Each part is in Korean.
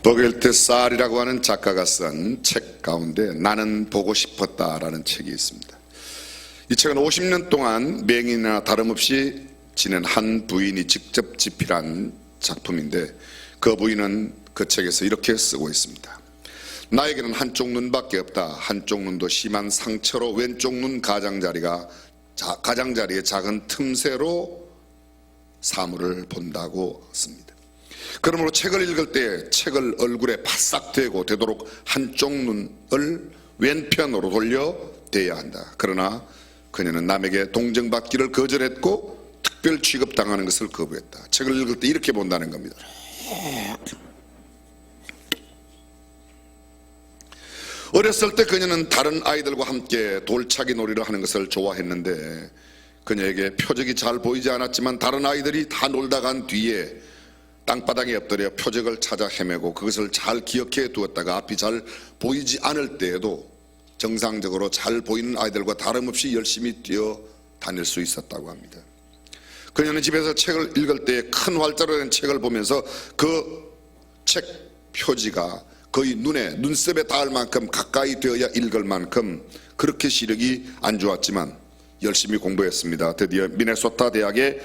버겔트 쌀이라고 하는 작가가 쓴 책 가운데 나는 보고 싶었다라는 책이 있습니다. 이 책은 50년 동안 맹인이나 다름없이 지낸 한 부인이 직접 집필한 작품인데, 그 부인은 그 책에서 이렇게 쓰고 있습니다. 나에게는 한쪽 눈밖에 없다. 한쪽 눈도 심한 상처로 왼쪽 눈 가장자리의 작은 틈새로 사물을 본다고 씁니다. 그러므로 책을 읽을 때 책을 얼굴에 바싹 대고 되도록 한쪽 눈을 왼편으로 돌려 대야 한다. 그러나 그녀는 남에게 동정받기를 거절했고 특별 취급당하는 것을 거부했다. 책을 읽을 때 이렇게 본다는 겁니다. 어렸을 때 그녀는 다른 아이들과 함께 돌차기 놀이를 하는 것을 좋아했는데, 그녀에게 표적이 잘 보이지 않았지만 다른 아이들이 다 놀다 간 뒤에 땅바닥에 엎드려 표적을 찾아 헤매고 그것을 잘 기억해 두었다가 앞이 잘 보이지 않을 때에도 정상적으로 잘 보이는 아이들과 다름없이 열심히 뛰어 다닐 수 있었다고 합니다. 그녀는 집에서 책을 읽을 때 큰 활자로 된 책을 보면서 그 책 표지가 거의 눈썹에 닿을 만큼 가까이 되어야 읽을 만큼 그렇게 시력이 안 좋았지만 열심히 공부했습니다. 드디어 미네소타 대학의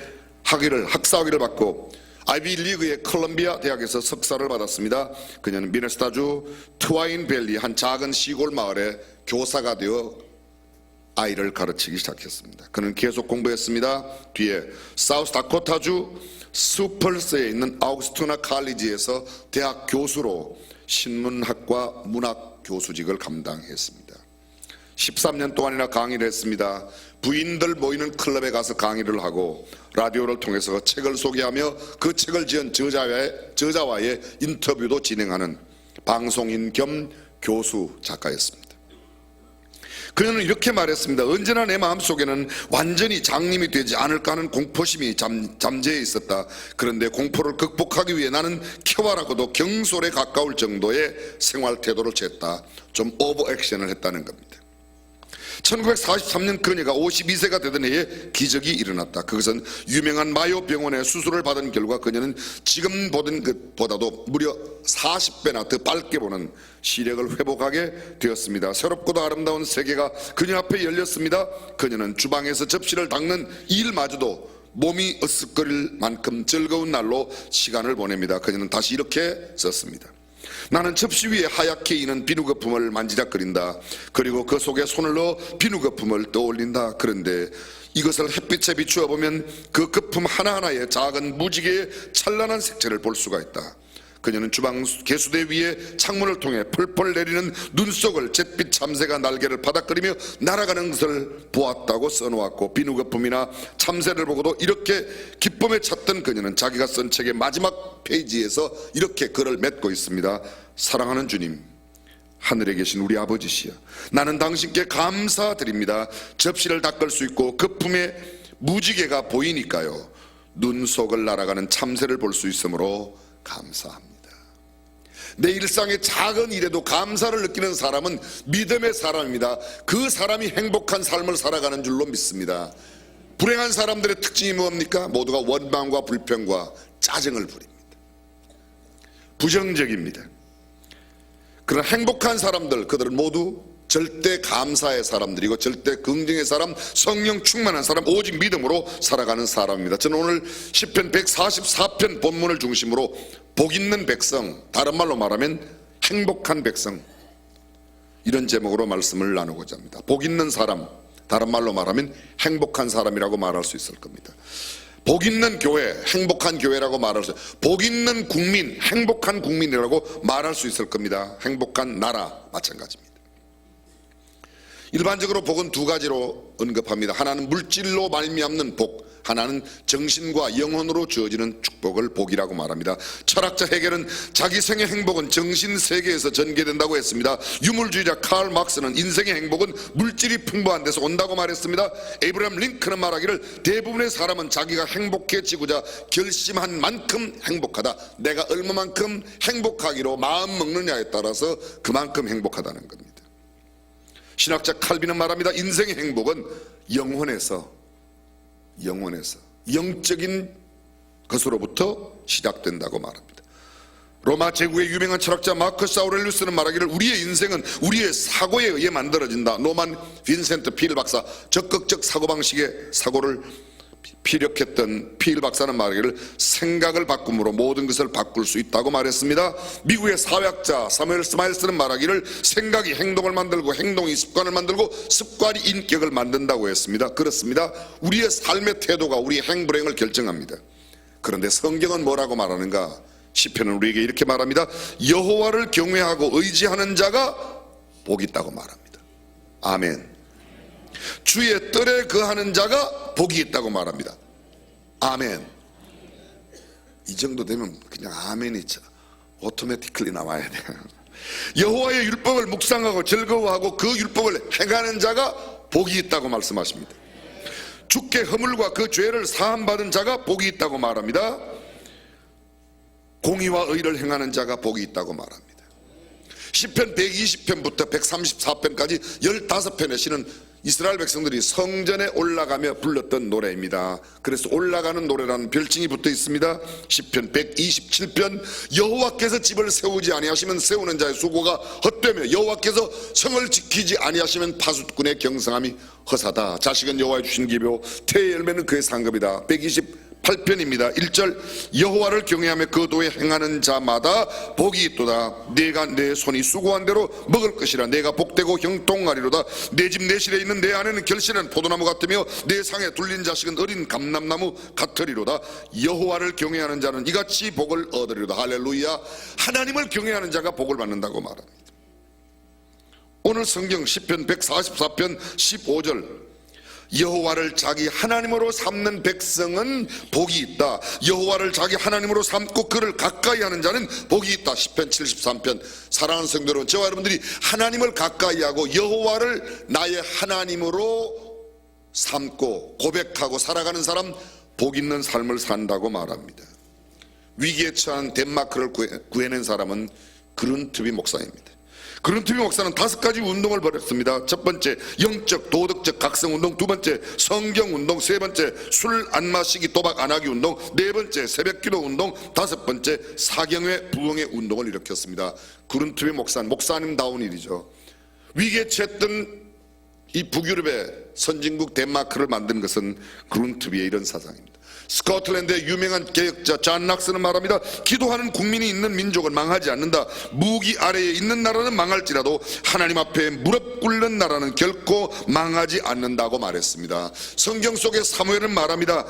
학사학위를 받고 아이비 리그의 컬럼비아 대학에서 석사를 받았습니다. 그녀는 미네소타주 트와인밸리 한 작은 시골 마을에 교사가 되어 아이를 가르치기 시작했습니다. 그는 계속 공부했습니다. 뒤에 사우스다코타주 스펄스에 있는 아우구스투나 칼리지에서 대학 교수로 신문학과 문학 교수직을 감당했습니다. 13년 동안이나 강의를 했습니다. 부인들 모이는 클럽에 가서 강의를 하고 라디오를 통해서 책을 소개하며 그 책을 지은 저자와의 인터뷰도 진행하는 방송인 겸 교수 작가였습니다. 그녀는 이렇게 말했습니다. 언제나 내 마음속에는 완전히 장님이 되지 않을까 하는 공포심이 잠재해 있었다. 그런데 공포를 극복하기 위해 나는 쾌활하고도 경솔에 가까울 정도의 생활 태도를 취했다. 좀 오버 액션을 했다는 겁니다. 1943년 그녀가 52세가 되던 해에 기적이 일어났다. 그것은 유명한 마요 병원에 수술을 받은 결과 그녀는 지금 보던 것보다도 무려 40배나 더 밝게 보는 시력을 회복하게 되었습니다. 새롭고도 아름다운 세계가 그녀 앞에 열렸습니다. 그녀는 주방에서 접시를 닦는 일마저도 몸이 으쓱거릴 만큼 즐거운 날로 시간을 보냅니다. 그녀는 다시 이렇게 썼습니다. 나는 접시 위에 하얗게 이는 비누거품을 만지작거린다. 그리고 그 속에 손을 넣어 비누거품을 떠올린다. 그런데 이것을 햇빛에 비추어 보면 그 거품 하나하나에 작은 무지개의 찬란한 색채를 볼 수가 있다. 그녀는 주방 개수대 위에 창문을 통해 펄펄 내리는 눈 속을 잿빛 참새가 날개를 바닥거리며 날아가는 것을 보았다고 써놓았고, 비누거품이나 참새를 보고도 이렇게 기쁨에 찼던 그녀는 자기가 쓴 책의 마지막 페이지에서 이렇게 글을 맺고 있습니다. 사랑하는 주님, 하늘에 계신 우리 아버지시여, 나는 당신께 감사드립니다. 접시를 닦을 수 있고 거품의 무지개가 보이니까요. 눈 속을 날아가는 참새를 볼 수 있으므로 감사합니다. 내 일상의 작은 일에도 감사를 느끼는 사람은 믿음의 사람입니다. 그 사람이 행복한 삶을 살아가는 줄로 믿습니다. 불행한 사람들의 특징이 뭡니까? 모두가 원망과 불평과 짜증을 부립니다. 부정적입니다. 그러나 행복한 사람들, 그들은 모두 절대 감사의 사람들이고 절대 긍정의 사람, 성령 충만한 사람, 오직 믿음으로 살아가는 사람입니다. 저는 오늘 시편 144편 본문을 중심으로 복 있는 백성, 다른 말로 말하면 행복한 백성, 이런 제목으로 말씀을 나누고자 합니다. 복 있는 사람, 다른 말로 말하면 행복한 사람이라고 말할 수 있을 겁니다. 복 있는 교회, 행복한 교회라고 말할 수 있어요. 복 있는 국민, 행복한 국민이라고 말할 수 있을 겁니다. 행복한 나라 마찬가지입니다. 일반적으로 복은 두 가지로 언급합니다. 하나는 물질로 말미암는 복, 하나는 정신과 영혼으로 주어지는 축복을 복이라고 말합니다. 철학자 헤겔은 자기 생의 행복은 정신 세계에서 전개된다고 했습니다. 유물주의자 칼 막스는 인생의 행복은 물질이 풍부한 데서 온다고 말했습니다. 에이브라함 링컨은 말하기를 대부분의 사람은 자기가 행복해지고자 결심한 만큼 행복하다. 내가 얼마만큼 행복하기로 마음 먹느냐에 따라서 그만큼 행복하다는 겁니다. 신학자 칼빈은 말합니다. 인생의 행복은 영혼에서 영적인 것으로부터 시작된다고 말합니다. 로마 제국의 유명한 철학자 마커스 아우렐리우스는 말하기를 우리의 인생은 우리의 사고에 의해 만들어진다. 노만 빈센트 필 박사, 적극적 사고방식의 사고를 피력했던 필 박사는 말하기를 생각을 바꿈으로 모든 것을 바꿀 수 있다고 말했습니다. 미국의 사회학자 사무엘 스마일스는 말하기를 생각이 행동을 만들고 행동이 습관을 만들고 습관이 인격을 만든다고 했습니다. 그렇습니다. 우리의 삶의 태도가 우리의 행불행을 결정합니다. 그런데 성경은 뭐라고 말하는가? 시편은 우리에게 이렇게 말합니다. 여호와를 경외하고 의지하는 자가 복이 있다고 말합니다. 아멘. 주의 뜰에 거하는 자가 복이 있다고 말합니다. 아멘. 이 정도 되면 그냥 아멘이 오토매티클리 나와야 돼. 여호와의 율법을 묵상하고 즐거워하고 그 율법을 행하는 자가 복이 있다고 말씀하십니다. 주께 허물과 그 죄를 사함받은 자가 복이 있다고 말합니다. 공의와 의를 행하는 자가 복이 있다고 말합니다. 시편 120편부터 134편까지 15편의 시는 이스라엘 백성들이 성전에 올라가며 불렀던 노래입니다. 그래서 올라가는 노래라는 별칭이 붙어 있습니다. 시편 127편 여호와께서 집을 세우지 아니하시면 세우는 자의 수고가 헛되며 여호와께서 성을 지키지 아니하시면 파수꾼의 경성함이 허사다. 자식은 여호와의 주신 기묘 태의 열매는 그의 상급이다. 128편입니다. 1절 여호와를 경외하며 그 도에 행하는 자마다 복이 있도다. 내가 내 손이 수고한 대로 먹을 것이라. 내가 복되고 형통하리로다. 내 집 내실에 있는 내 아내는 결실한 포도나무 같으며 내 상에 둘린 자식은 어린 감람나무 같으리로다. 여호와를 경외하는 자는 이같이 복을 얻으리로다. 할렐루야. 하나님을 경외하는 자가 복을 받는다고 말합니다. 오늘 성경 시편 144편 15절 여호와를 자기 하나님으로 삼는 백성은 복이 있다. 여호와를 자기 하나님으로 삼고 그를 가까이 하는 자는 복이 있다. 시편 73편. 사랑하는 성도 여러분, 저와 여러분들이 하나님을 가까이 하고 여호와를 나의 하나님으로 삼고 고백하고 살아가는 사람 복 있는 삶을 산다고 말합니다. 위기에 처한 덴마크를 구해낸 사람은 그룬트비 목사입니다. 그룬트비 목사는 5가지 운동을 벌였습니다. 첫 번째 영적 도덕적 각성운동, 두 번째 성경운동, 세 번째 술 안 마시기 도박 안 하기 운동, 네 번째 새벽기도 운동, 다섯 번째 사경회 부흥의 운동을 일으켰습니다. 그룬트비 목사는 목사님다운 일이죠. 위기에 처했던 이 북유럽의 선진국 덴마크를 만든 것은 그룬트비의 이런 사상입니다. 스코틀랜드의 유명한 개혁자 존 락스는 말합니다. 기도하는 국민이 있는 민족은 망하지 않는다. 무기 아래에 있는 나라는 망할지라도 하나님 앞에 무릎 꿇는 나라는 결코 망하지 않는다고 말했습니다. 성경 속에 사무엘은 말합니다.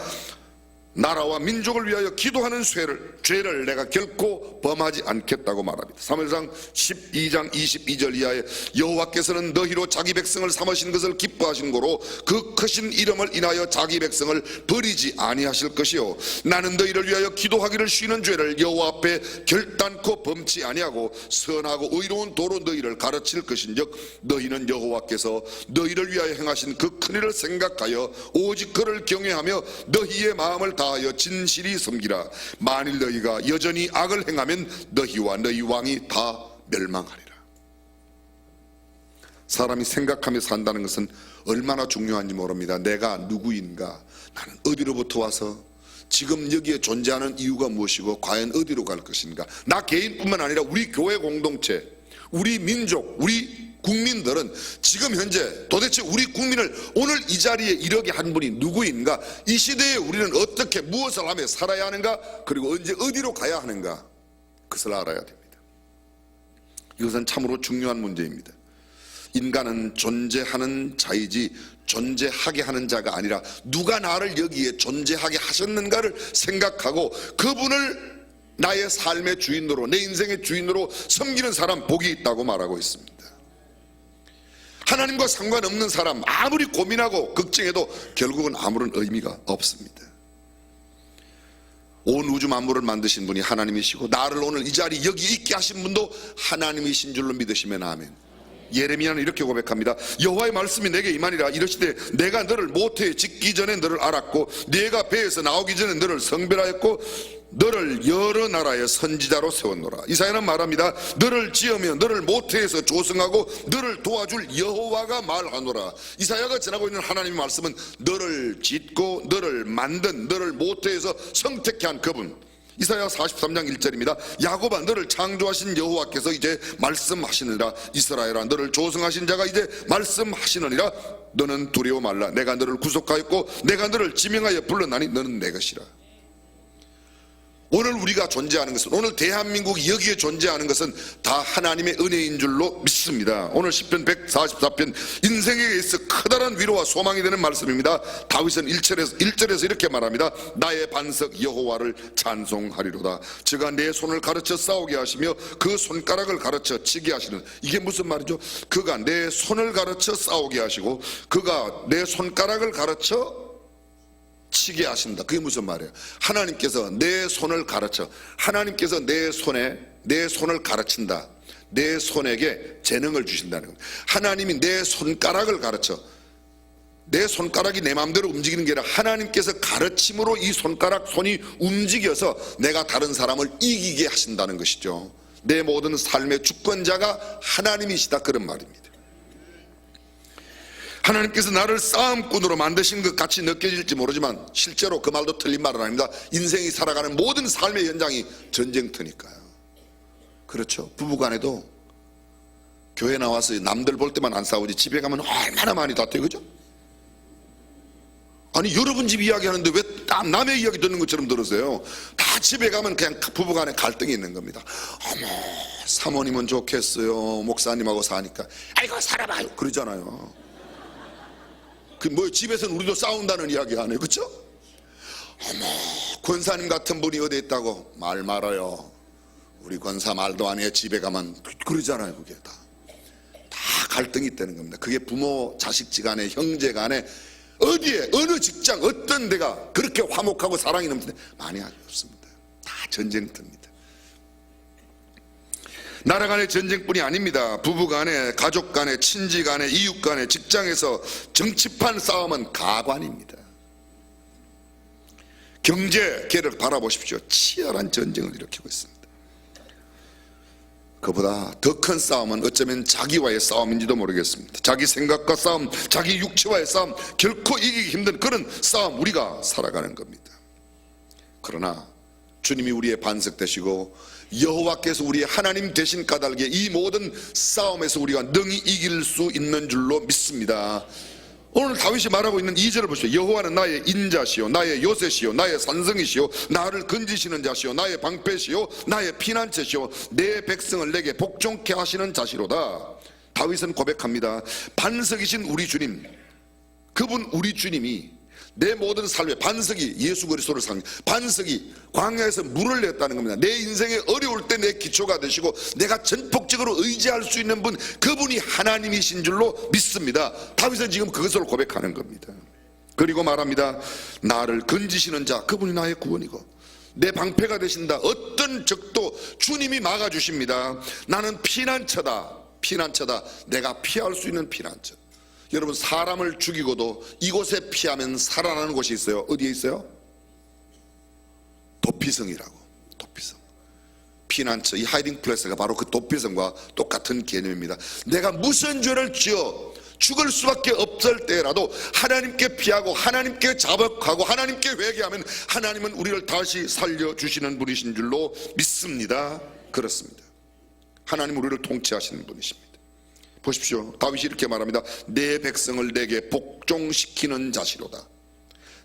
나라와 민족을 위하여 기도하는 죄를 내가 결코 범하지 않겠다고 말합니다. 사무엘상 12장 22절 이하에 여호와께서는 너희로 자기 백성을 삼으신 것을 기뻐하신 고로 그 크신 이름을 인하여 자기 백성을 버리지 아니하실 것이요 나는 너희를 위하여 기도하기를 쉬는 죄를 여호와 앞에 결단코 범치 아니하고 선하고 의로운 도로 너희를 가르칠 것인즉 너희는 여호와께서 너희를 위하여 행하신 그 큰 일을 생각하여 오직 그를 경외하며 너희의 마음을 다하여 진실이 섬기라. 만일 너희가 여전히 악을 행하면 너희와 너희 왕이 다 멸망하리라. 사람이 생각하며 산다는 것은 얼마나 중요한지 모릅니다. 내가 누구인가, 나는 어디로부터 와서 지금 여기에 존재하는 이유가 무엇이고 과연 어디로 갈 것인가. 나 개인뿐만 아니라 우리 교회 공동체, 우리 민족, 우리 국민들은 지금 현재 도대체 우리 국민을 오늘 이 자리에 이르게 한 분이 누구인가, 이 시대에 우리는 어떻게 무엇을 하며 살아야 하는가, 그리고 언제 어디로 가야 하는가, 그것을 알아야 됩니다. 이것은 참으로 중요한 문제입니다. 인간은 존재하는 자이지 존재하게 하는 자가 아니라 누가 나를 여기에 존재하게 하셨는가를 생각하고 그분을 나의 삶의 주인으로, 내 인생의 주인으로 섬기는 사람 복이 있다고 말하고 있습니다. 하나님과 상관없는 사람 아무리 고민하고 걱정해도 결국은 아무런 의미가 없습니다. 온 우주 만물을 만드신 분이 하나님이시고 나를 오늘 이 자리 여기 있게 하신 분도 하나님이신 줄로 믿으시면 아멘. 예레미야는 이렇게 고백합니다. 여호와의 말씀이 내게 임하니라. 이르시되 내가 너를 모태에 짓기 전에 너를 알았고 네가 배에서 나오기 전에 너를 성별하였고 너를 여러 나라의 선지자로 세웠노라. 이사야는 말합니다. 너를 지으며 너를 모태에서 조성하고 너를 도와줄 여호와가 말하노라. 이사야가 전하고 있는 하나님의 말씀은 너를 짓고 너를 만든, 너를 모태에서 성택해 한 그분, 이사야 43장 1절입니다. 야곱아, 너를 창조하신 여호와께서 이제 말씀하시느니라. 이스라엘아, 너를 조성하신 자가 이제 말씀하시느니라. 너는 두려워 말라. 내가 너를 구속하였고 내가 너를 지명하여 불렀나니 너는 내 것이라. 오늘 우리가 존재하는 것은, 오늘 대한민국이 여기에 존재하는 것은 다 하나님의 은혜인 줄로 믿습니다. 오늘 시편 144편 인생에 있어 커다란 위로와 소망이 되는 말씀입니다. 다윗은 1절에서 이렇게 말합니다. 나의 반석 여호와를 찬송하리로다. 저가 내 손을 가르쳐 싸우게 하시며 그 손가락을 가르쳐 치게 하시는, 이게 무슨 말이죠? 그가 내 손을 가르쳐 싸우게 하시고 그가 내 손가락을 가르쳐 치게 하신다. 그게 무슨 말이에요? 하나님께서 내 손을 가르쳐, 하나님께서 내 손을 가르친다. 내 손에게 재능을 주신다는 겁니다. 하나님이 내 손가락을 가르쳐, 내 손가락이 내 마음대로 움직이는 게 아니라 하나님께서 가르침으로 이 손이 움직여서 내가 다른 사람을 이기게 하신다는 것이죠. 내 모든 삶의 주권자가 하나님이시다, 그런 말입니다. 하나님께서 나를 싸움꾼으로 만드신 것 같이 느껴질지 모르지만 실제로 그 말도 틀린 말은 아닙니다. 인생이 살아가는 모든 삶의 현장이 전쟁터니까요. 그렇죠. 부부간에도 교회 나와서 남들 볼 때만 안 싸우지 집에 가면 얼마나 많이 다퉈요, 그죠? 아니, 여러분 집 이야기하는데 왜 남의 이야기 듣는 것처럼 들으세요? 다 집에 가면 그냥 부부간에 갈등이 있는 겁니다. 어머, 사모님은 좋겠어요. 목사님하고 사니까. 아이고 살아봐요, 그러잖아요. 뭐 집에서는 우리도 싸운다는 이야기 안 해요, 그렇죠? 어머, 권사님 같은 분이 어디 있다고? 말 말아요. 우리 권사 말도 안 해요. 집에 가면 그러잖아요. 그게 다 갈등이 있다는 겁니다. 그게 부모 자식지간에, 형제간에, 어디에, 어느 직장, 어떤 데가 그렇게 화목하고 사랑이 넘치는데 많이 없습니다. 다 전쟁터입니다. 나라 간의 전쟁뿐이 아닙니다. 부부 간에, 가족 간에, 친지 간에, 이웃 간에, 직장에서 정치판 싸움은 가관입니다. 경제계를 바라보십시오. 치열한 전쟁을 일으키고 있습니다. 그보다 더 큰 싸움은 어쩌면 자기와의 싸움인지도 모르겠습니다. 자기 생각과 싸움, 자기 육체와의 싸움, 결코 이기기 힘든 그런 싸움, 우리가 살아가는 겁니다. 그러나 주님이 우리의 반석 되시고 여호와께서 우리의 하나님 되신 까닭에 이 모든 싸움에서 우리가 능히 이길 수 있는 줄로 믿습니다. 오늘 다윗이 말하고 있는 2절을 보시죠. 여호와는 나의 인자시요 나의 요새시요 나의 산성이시요 나를 건지시는 자시요 나의 방패시요 나의 피난처시요 내 백성을 내게 복종케 하시는 자시로다. 다윗은 고백합니다. 반석이신 우리 주님, 그분 우리 주님이 내 모든 삶의 반석이 예수 그리스도를 반석이 광야에서 물을 냈다는 겁니다. 내 인생에 어려울 때 내 기초가 되시고 내가 전폭적으로 의지할 수 있는 분, 그분이 하나님이신 줄로 믿습니다. 다윗은 지금 그것을 고백하는 겁니다. 그리고 말합니다. 나를 건지시는 자, 그분이 나의 구원이고 내 방패가 되신다. 어떤 적도 주님이 막아주십니다. 나는 피난처다. 내가 피할 수 있는 피난처. 여러분, 사람을 죽이고도 이곳에 피하면 살아나는 곳이 있어요. 어디에 있어요? 도피성이라고. 도피성, 피난처, 이 하이딩 플레이스가 바로 그 도피성과 똑같은 개념입니다. 내가 무슨 죄를 지어 죽을 수밖에 없을 때라도 하나님께 피하고 하나님께 자복하고 하나님께 회개하면 하나님은 우리를 다시 살려주시는 분이신 줄로 믿습니다. 그렇습니다. 하나님 우리를 통치하시는 분이십니다. 보십시오. 다윗이 이렇게 말합니다. 내 백성을 내게 복종시키는 자시로다.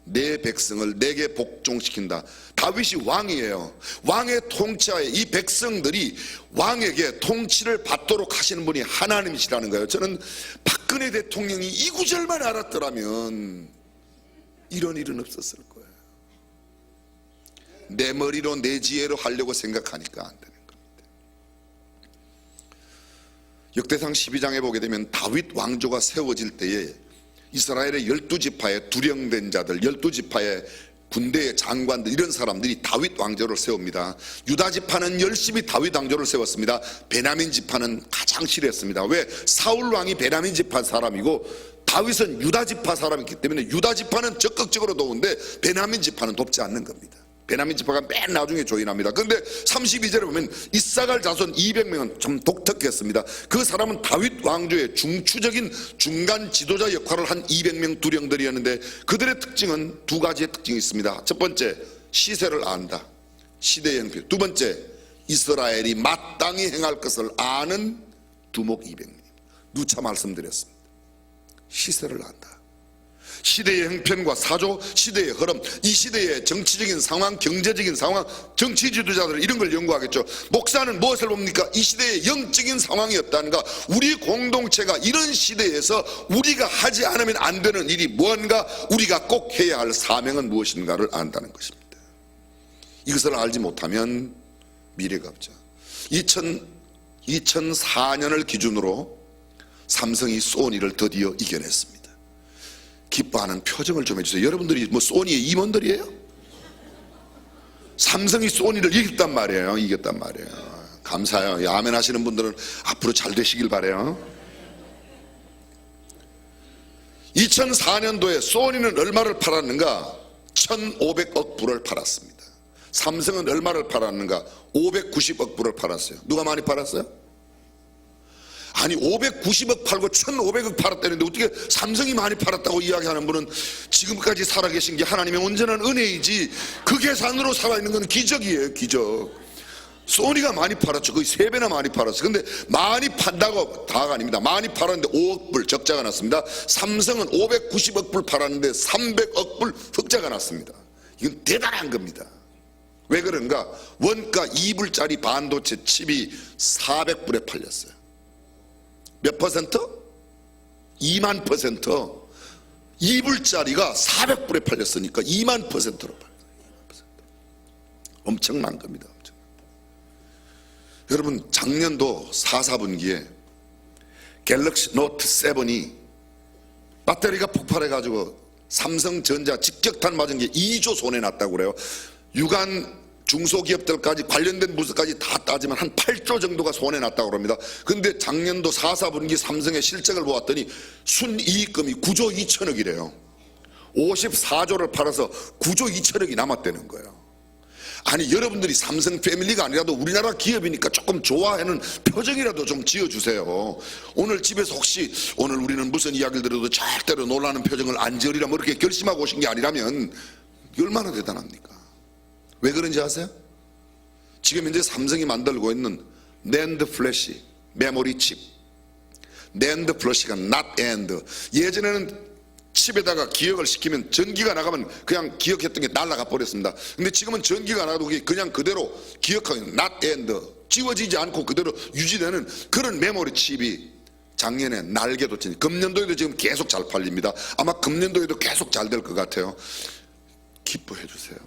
내 백성을 내게 복종시킨다. 다윗이 왕이에요. 왕의 통치하에 이 백성들이 왕에게 통치를 받도록 하시는 분이 하나님이시라는 거예요. 저는 박근혜 대통령이 이 구절만 알았더라면 이런 일은 없었을 거예요. 내 머리로 내 지혜로 하려고 생각하니까 안 되는. 역대상 12장에 보게 되면 다윗 왕조가 세워질 때에 이스라엘의 12지파의 두령된 자들, 12지파의 군대의 장관들, 이런 사람들이 다윗 왕조를 세웁니다. 유다 지파는 열심히 다윗 왕조를 세웠습니다. 베냐민 지파는 가장 싫어했습니다. 왜? 사울 왕이 베냐민 지파 사람이고 다윗은 유다 지파 사람이기 때문에 유다 지파는 적극적으로 도우는데 베냐민 지파는 돕지 않는 겁니다. 베냐민 지파가 맨 나중에 조인합니다. 그런데 32절에 보면 이사갈 자손 200명은 좀 독특했습니다. 그 사람은 다윗 왕조의 중추적인 중간 지도자 역할을 한 200명 두령들이었는데 그들의 특징은 두 가지의 특징이 있습니다. 첫 번째, 시세를 안다. 시대의 형편. 두 번째, 이스라엘이 마땅히 행할 것을 아는 두목200명. 누차 말씀드렸습니다. 시세를 안다. 시대의 형편과 사조, 시대의 흐름, 이 시대의 정치적인 상황, 경제적인 상황, 정치 지도자들 이런 걸 연구하겠죠. 목사는 무엇을 봅니까? 이 시대의 영적인 상황이 없다는가, 우리 공동체가 이런 시대에서 우리가 하지 않으면 안 되는 일이 무언가, 우리가 꼭 해야 할 사명은 무엇인가를 안다는 것입니다. 이것을 알지 못하면 미래가 없죠. 2004년을 기준으로 삼성이 소니를 드디어 이겨냈습니다. 기뻐하는 표정을 좀 해주세요. 여러분들이 뭐 소니의 임원들이에요? 삼성이 소니를 이겼단 말이에요. 이겼단 말이에요. 감사해요. 아멘 하시는 분들은 앞으로 잘 되시길 바라요. 2004년도에 소니는 얼마를 팔았는가? 1,500억 불을 팔았습니다. 삼성은 얼마를 팔았는가? 590억 불을 팔았어요. 누가 많이 팔았어요? 아니 590억 팔고 1,500억 팔았다는데 어떻게 삼성이 많이 팔았다고 이야기하는 분은 지금까지 살아계신 게 하나님의 온전한 은혜이지, 그 계산으로 살아있는 건 기적이에요. 기적. 소니가 많이 팔았죠. 거의 3배나 많이 팔았어요. 근데 많이 판다고 다가 아닙니다. 많이 팔았는데 5억 불 적자가 났습니다. 삼성은 590억 불 팔았는데 300억 불 흑자가 났습니다. 이건 대단한 겁니다. 왜 그런가? 원가 2불짜리 반도체 칩이 400불에 팔렸어요. 몇 퍼센트? 2만 퍼센트. 2불짜리가 400불에 팔렸으니까 2만 퍼센트로 팔렸어요. 엄청난 겁니다. 여러분, 작년도 4, 4분기에 갤럭시 노트 7이 배터리가 폭발해가지고 삼성전자 직격탄 맞은 게 2조 손해 났다고 그래요. 유관 중소기업들까지 관련된 부서까지 다 따지면 한 8조 정도가 손해 났다고 합니다. 근데 작년도 4, 4분기 삼성의 실적을 보았더니 순이익금이 9조 2천억이래요. 54조를 팔아서 9조 2천억이 남았다는 거예요. 아니 여러분들이 삼성 패밀리가 아니라도 우리나라 기업이니까 조금 좋아하는 표정이라도 좀 지어주세요. 오늘 집에서 혹시 오늘 우리는 무슨 이야기를 들어도 절대로 놀라는 표정을 안 지으리라 뭐 이렇게 결심하고 오신 게 아니라면 얼마나 대단합니까? 왜 그런지 아세요? 지금 현재 삼성이 만들고 있는 낸드 플래시 메모리 칩, 낸드 플래시가 not and, 예전에는 칩에다가 기억을 시키면 전기가 나가면 그냥 기억했던 게 날아가 버렸습니다. 근데 지금은 전기가 나가도 그냥 그대로 기억하는 not and, 지워지지 않고 그대로 유지되는 그런 메모리 칩이 작년에 날개도 친, 금년도에도 지금 계속 잘 팔립니다. 아마 금년도에도 계속 잘 될 것 같아요. 기뻐해 주세요.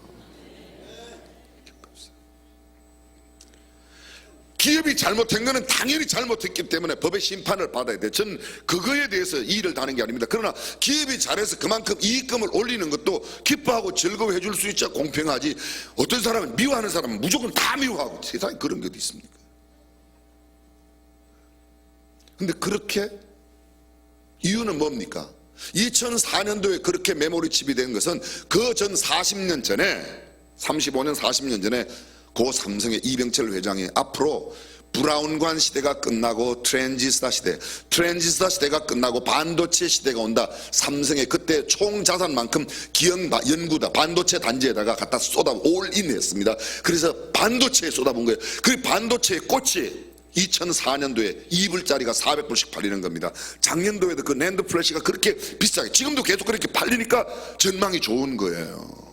기업이 잘못한 것은 당연히 잘못했기 때문에 법의 심판을 받아야 돼요. 저는 그거에 대해서 이의를 다는 게 아닙니다. 그러나 기업이 잘해서 그만큼 이익금을 올리는 것도 기뻐하고 즐거워해 줄 수 있자 공평하지, 어떤 사람은 미워하는 사람은 무조건 다 미워하고, 세상에 그런 것도 있습니까? 근데 그렇게 이유는 뭡니까? 2004년도에 그렇게 메모리 칩이 된 것은 그 전 40년 전에, 35년 40년 전에 고 삼성의 이병철 회장이 앞으로 브라운관 시대가 끝나고 트랜지스터 시대가 끝나고 반도체 시대가 온다. 삼성의 그때 총 자산만큼 연구다 반도체 단지에다가 갖다 올인했습니다. 그래서 반도체에 쏟아본 거예요. 그 반도체의 꽃이 2004년도에 2불짜리가 400불씩 팔리는 겁니다. 작년도에도 그 낸드 플래시가 그렇게 비싸게, 지금도 계속 그렇게 팔리니까 전망이 좋은 거예요.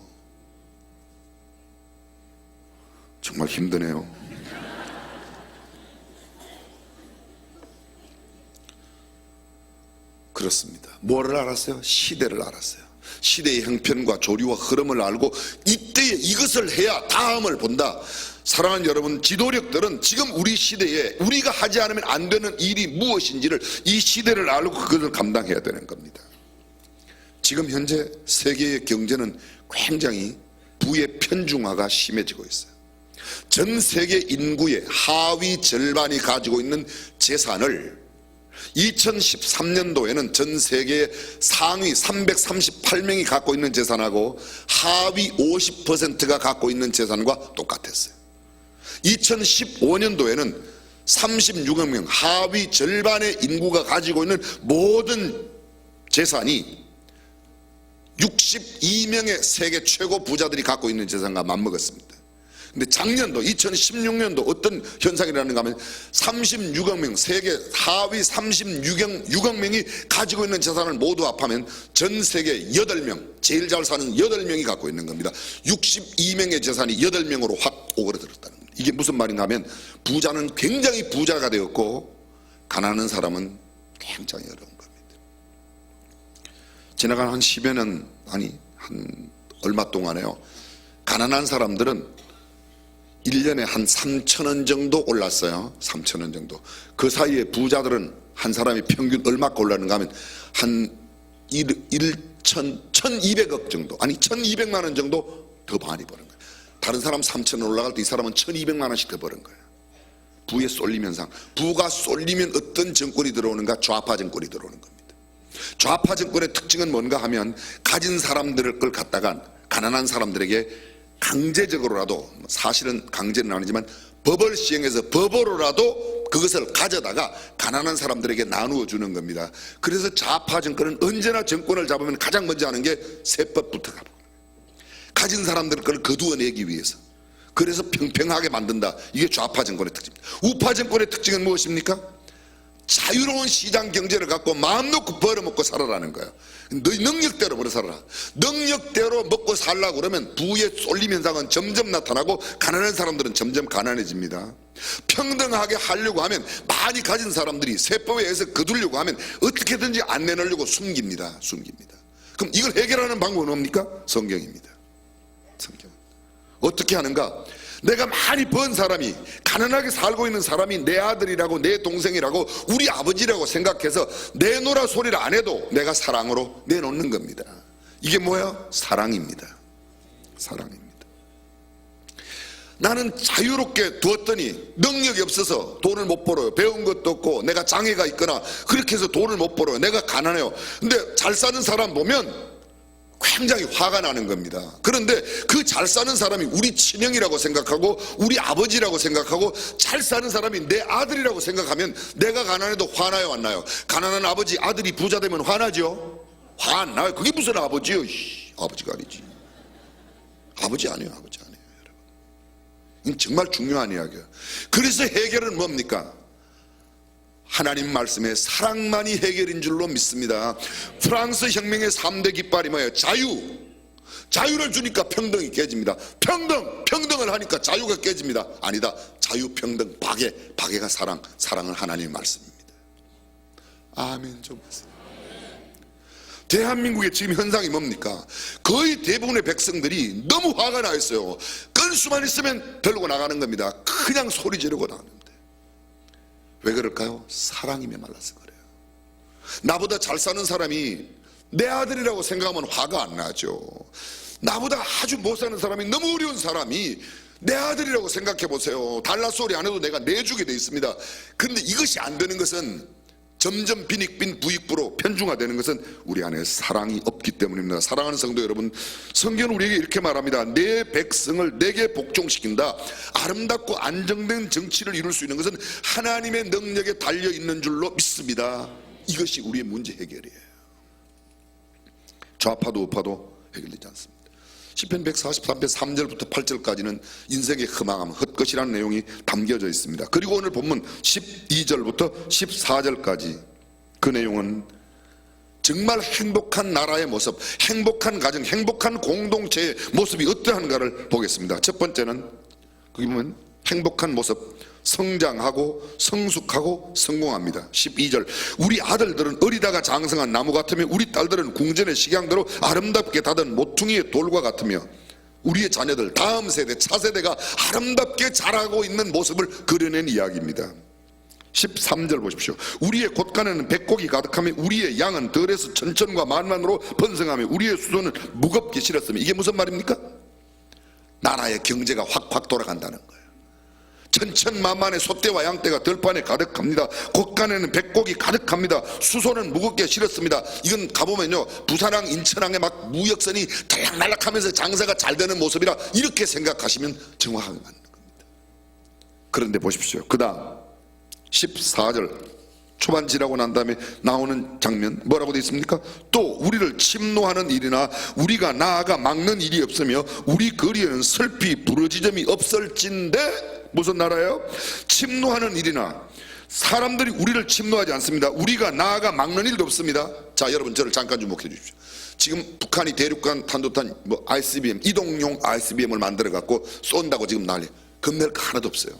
정말 힘드네요. 그렇습니다. 뭐를 알았어요? 시대를 알았어요. 시대의 형편과 조류와 흐름을 알고 이때에 이것을 해야 다음을 본다. 사랑하는 여러분, 지도력들은 지금 우리 시대에 우리가 하지 않으면 안 되는 일이 무엇인지를, 이 시대를 알고 그것을 감당해야 되는 겁니다. 지금 현재 세계의 경제는 굉장히 부의 편중화가 심해지고 있어요. 전 세계 인구의 하위 절반이 가지고 있는 재산을 2013년도에는 전 세계 상위 338명이 갖고 있는 재산하고 하위 50%가 갖고 있는 재산과 똑같았어요. 2015년도에는 36억 명, 하위 절반의 인구가 가지고 있는 모든 재산이 62명의 세계 최고 부자들이 갖고 있는 재산과 맞먹었습니다. 근데 작년도 2016년도 어떤 현상이 일어나는가 하면 36억 명, 세계 하위 36억 명이 가지고 있는 재산을 모두 합하면 전 세계 8명, 제일 잘 사는 8명이 갖고 있는 겁니다. 62명의 재산이 8명으로 확 오그라들었다는 겁니다. 이게 무슨 말인가 하면 부자는 굉장히 부자가 되었고 가난한 사람은 굉장히 어려운 겁니다. 지나간 한 10여 년, 아니 한 얼마 동안에요, 가난한 사람들은 1년에 한 3,000원 정도 올랐어요. 3,000원 정도. 그 사이에 부자들은 한 사람이 평균 얼마가 올랐는가 하면 한 1,200억 정도, 아니 1,200만 원 정도 더 많이 버는 거예요. 다른 사람 3,000원 올라갈 때 이 사람은 1,200만 원씩 더 버는 거예요. 부의 쏠림 현상. 부가 쏠리면 어떤 정권이 들어오는가? 좌파 정권이 들어오는 겁니다. 좌파 정권의 특징은 뭔가 하면 가진 사람들을 걸 갖다가 가난한 사람들에게 강제적으로라도, 사실은 강제는 아니지만 법을 시행해서 법으로라도 그것을 가져다가 가난한 사람들에게 나누어 주는 겁니다. 그래서 좌파 정권은 언제나 정권을 잡으면 가장 먼저 하는 게 세법부터 가고, 가진 사람들 걸 거두어내기 위해서. 그래서 평평하게 만든다. 이게 좌파 정권의 특징입니다. 우파 정권의 특징은 무엇입니까? 자유로운 시장 경제를 갖고 마음 놓고 벌어먹고 살아라는 거예요. 너희 능력대로 벌어 살아라. 능력대로 먹고 살라고 그러면 부의 쏠림 현상은 점점 나타나고 가난한 사람들은 점점 가난해집니다. 평등하게 하려고 하면 많이 가진 사람들이 세법에 의해서 거두려고 하면 어떻게든지 안 내놓으려고 숨깁니다. 그럼 이걸 해결하는 방법은 뭡니까? 성경입니다. 성경. 어떻게 하는가? 내가 많이 번 사람이, 가난하게 살고 있는 사람이 내 아들이라고, 내 동생이라고, 우리 아버지라고 생각해서 내놓으라 소리를 안 해도 내가 사랑으로 내놓는 겁니다. 이게 뭐야? 사랑입니다. 사랑입니다. 나는 자유롭게 두었더니 능력이 없어서 돈을 못 벌어요. 배운 것도 없고 내가 장애가 있거나 그렇게 해서 돈을 못 벌어요. 내가 가난해요. 근데 잘 사는 사람 보면 굉장히 화가 나는 겁니다. 그런데 그 잘 사는 사람이 우리 친형이라고 생각하고 우리 아버지라고 생각하고 잘 사는 사람이 내 아들이라고 생각하면 내가 가난해도 화나요, 안 나요? 가난한 아버지, 아들이 부자 되면 화나죠? 화 안 나요. 그게 무슨 아버지요? 아버지가 아니지. 아버지 아니에요. 아버지 아니에요, 여러분. 이건 정말 중요한 이야기예요. 그래서 해결은 뭡니까? 하나님 말씀에 사랑만이 해결인 줄로 믿습니다. 프랑스 혁명의 3대 깃발이 뭐예요? 자유를 주니까 평등이 깨집니다. 평등을 하니까 자유가 깨집니다. 아니다. 자유, 평등, 박애가 사랑은 하나님의 말씀입니다. 아멘 좀 하세요. 대한민국의 지금 현상이 뭡니까? 거의 대부분의 백성들이 너무 화가 나 있어요. 건수만 있으면 별로고 나가는 겁니다. 그냥 소리 지르고 나가는데 왜 그럴까요? 사랑이 메말라서 그래요. 나보다 잘 사는 사람이 내 아들이라고 생각하면 화가 안 나죠. 나보다 아주 못 사는 사람이, 너무 어려운 사람이 내 아들이라고 생각해 보세요. 달라 소리 안 해도 내가 내주게 돼 있습니다. 그런데 이것이 안 되는 것은, 점점 빈익빈 부익부로 편중화되는 것은 우리 안에 사랑이 없기 때문입니다. 사랑하는 성도 여러분, 성경은 우리에게 이렇게 말합니다. 내 백성을 내게 복종시킨다. 아름답고 안정된 정치를 이룰 수 있는 것은 하나님의 능력에 달려있는 줄로 믿습니다. 이것이 우리의 문제 해결이에요. 좌파도 우파도 해결되지 않습니다. 시편 143편 3절부터 8절까지는 인생의 허망함, 헛것이라는 내용이 담겨져 있습니다. 그리고 오늘 본문 12절부터 14절까지 그 내용은 정말 행복한 나라의 모습, 행복한 가정, 행복한 공동체의 모습이 어떠한가를 보겠습니다. 첫 번째는 거기 보면 행복한 모습, 성장하고 성숙하고 성공합니다. 12절, 우리 아들들은 어리다가 장성한 나무 같으며 우리 딸들은 궁전의 식양대로 아름답게 닫은 모퉁이의 돌과 같으며 우리의 자녀들, 다음 세대, 차세대가 아름답게 자라고 있는 모습을 그려낸 이야기입니다. 13절 보십시오. 우리의 곳간에는 백곡이 가득하며 우리의 양은 들에서 천천과 만만으로 번성하며 우리의 수소는 무겁게 실었으며, 이게 무슨 말입니까? 나라의 경제가 확 돌아간다는 거예요. 천천만만의 소떼와 양떼가 들판에 가득합니다. 곳간에는 백곡이 가득합니다. 수소는 무겁게 실었습니다. 이건 가보면요, 부산항 인천항에 막 무역선이 달락달락하면서 장사가 잘 되는 모습이라 이렇게 생각하시면 정확하게 맞는 겁니다. 그런데 보십시오. 그 다음 14절 초반 지나고 난 다음에 나오는 장면 뭐라고 되어 있습니까? 또 우리를 침노하는 일이나 우리가 나아가 막는 일이 없으며 우리 거리에는 슬피 부러지점이 없을진데, 무슨 나라예요? 침노하는 일이나, 사람들이 우리를 침노하지 않습니다. 우리가 나아가 막는 일도 없습니다. 자, 여러분 저를 잠깐 주목해 주십시오. 지금 북한이 대륙간 탄도탄 ICBM, 이동용 ICBM을 만들어 갖고 쏜다고 지금 난리. 겁낼 거 하나도 없어요.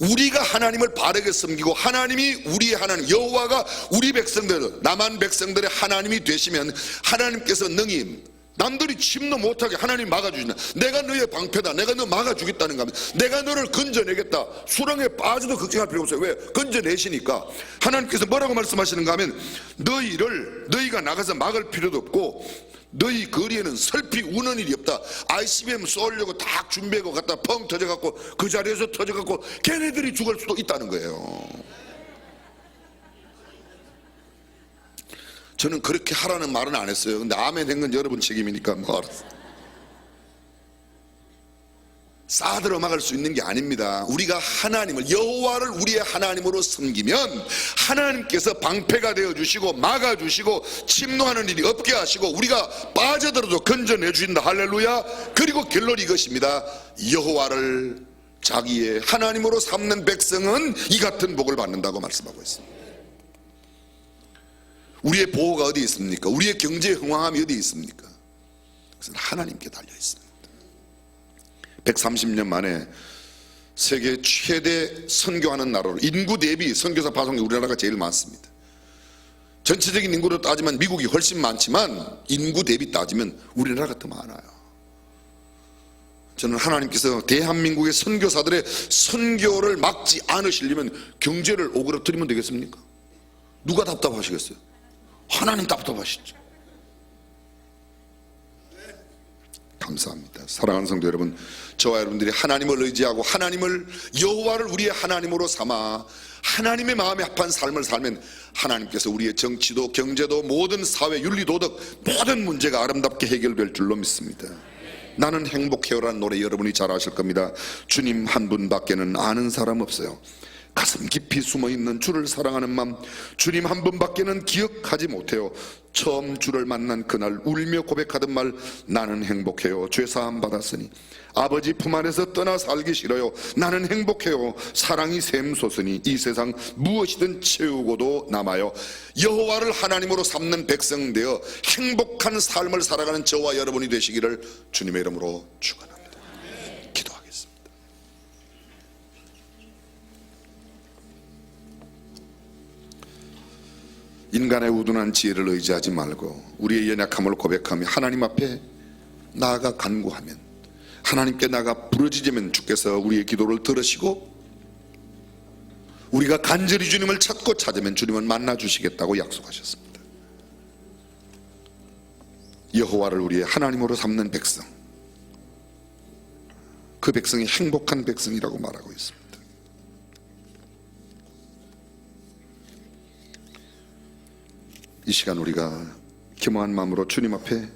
우리가 하나님을 바르게 섬기고 하나님이 우리의 하나님, 여호와가 우리 백성들, 남한 백성들의 하나님이 되시면 하나님께서 능히 남들이 침노 못하게 하나님 막아주신다. 내가 너의 방패다, 내가 너 막아주겠다는 겁니다. 내가 너를 건져내겠다. 수렁에 빠져도 걱정할 필요 없어요. 왜? 건져내시니까. 하나님께서 뭐라고 말씀하시는가 하면, 너희가 나가서 막을 필요도 없고 너희 거리에는 슬피 우는 일이 없다. ICBM 쏘려고 딱 준비하고 갔다 펑 터져갖고 그 자리에서 터져갖고 걔네들이 죽을 수도 있다는 거예요. 저는 그렇게 하라는 말은 안 했어요. 근데 아멘 한 건 여러분 책임이니까 뭐 알았어. 싸들어 막을 수 있는 게 아닙니다. 우리가 하나님을, 여호와를 우리의 하나님으로 섬기면 하나님께서 방패가 되어주시고 막아주시고 침노하는 일이 없게 하시고 우리가 빠져들어도 건져내 주신다. 할렐루야. 그리고 결론이 이것입니다. 여호와를 자기의 하나님으로 삼는 백성은 이 같은 복을 받는다고 말씀하고 있습니다. 우리의 보호가 어디 있습니까? 우리의 경제 흥왕함이 어디 있습니까? 그것은 하나님께 달려 있습니다. 130년 만에 세계 최대 선교하는 나라로, 인구 대비 선교사 파송이 우리나라가 제일 많습니다. 전체적인 인구로 따지면 미국이 훨씬 많지만 인구 대비 따지면 우리나라가 더 많아요. 저는 하나님께서 대한민국의 선교사들의 선교를 막지 않으시려면 경제를 오그라뜨리면 되겠습니까? 누가 답답하시겠어요? 하나님 답답하시죠. 감사합니다. 사랑하는 성도 여러분, 저와 여러분들이 하나님을 의지하고 하나님을, 여호와를 우리의 하나님으로 삼아 하나님의 마음에 합한 삶을 살면 하나님께서 우리의 정치도 경제도 모든 사회 윤리 도덕 모든 문제가 아름답게 해결될 줄로 믿습니다. 나는 행복해요라는 노래 여러분이 잘 아실 겁니다. 주님 한 분밖에는 아는 사람 없어요. 가슴 깊이 숨어있는 주를 사랑하는 마음, 주님 한 분밖에는 기억하지 못해요. 처음 주를 만난 그날 울며 고백하던 말, 나는 행복해요. 죄사함 받았으니 아버지 품 안에서 떠나 살기 싫어요. 나는 행복해요. 사랑이 샘솟으니 이 세상 무엇이든 채우고도 남아요. 여호와를 하나님으로 삼는 백성 되어 행복한 삶을 살아가는 저와 여러분이 되시기를 주님의 이름으로 축원합니다. 기도하겠습니다. 인간의 우둔한 지혜를 의지하지 말고 우리의 연약함을 고백하며 하나님 앞에 나아가 간구하면, 하나님께 나아가 부르짖으면 주께서 우리의 기도를 들으시고 우리가 간절히 주님을 찾고 찾으면 주님은 만나 주시겠다고 약속하셨습니다. 여호와를 우리의 하나님으로 삼는 백성, 그 백성이 행복한 백성이라고 말하고 있습니다. 이 시간 우리가 겸허한 마음으로 주님 앞에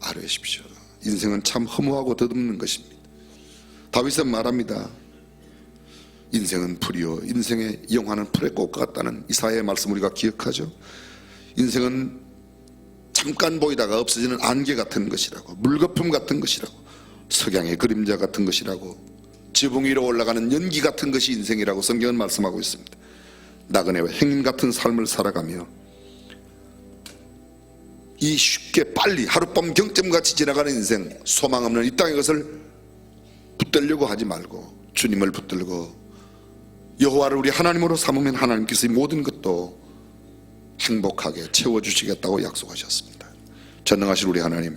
아뢰십시오. 인생은 참 허무하고 덧없는 것입니다. 다윗은 말합니다. 인생은 풀이요 인생의 영화는 풀의 꽃 같다는 이사야의 말씀 우리가 기억하죠. 인생은 잠깐 보이다가 없어지는 안개 같은 것이라고, 물거품 같은 것이라고, 석양의 그림자 같은 것이라고, 지붕 위로 올라가는 연기 같은 것이 인생이라고 성경은 말씀하고 있습니다. 나그네와 행인 같은 삶을 살아가며 이 쉽게 빨리 하룻밤 경점같이 지나가는 인생, 소망 없는 이 땅의 것을 붙들려고 하지 말고 주님을 붙들고 여호와를 우리 하나님으로 삼으면 하나님께서 이 모든 것도 행복하게 채워주시겠다고 약속하셨습니다. 전능하신 우리 하나님,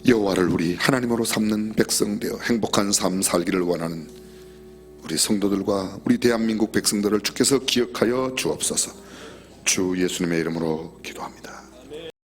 여호와를 우리 하나님으로 삼는 백성 되어 행복한 삶 살기를 원하는 우리 성도들과 우리 대한민국 백성들을 주께서 기억하여 주옵소서. 주 예수님의 이름으로 기도합니다.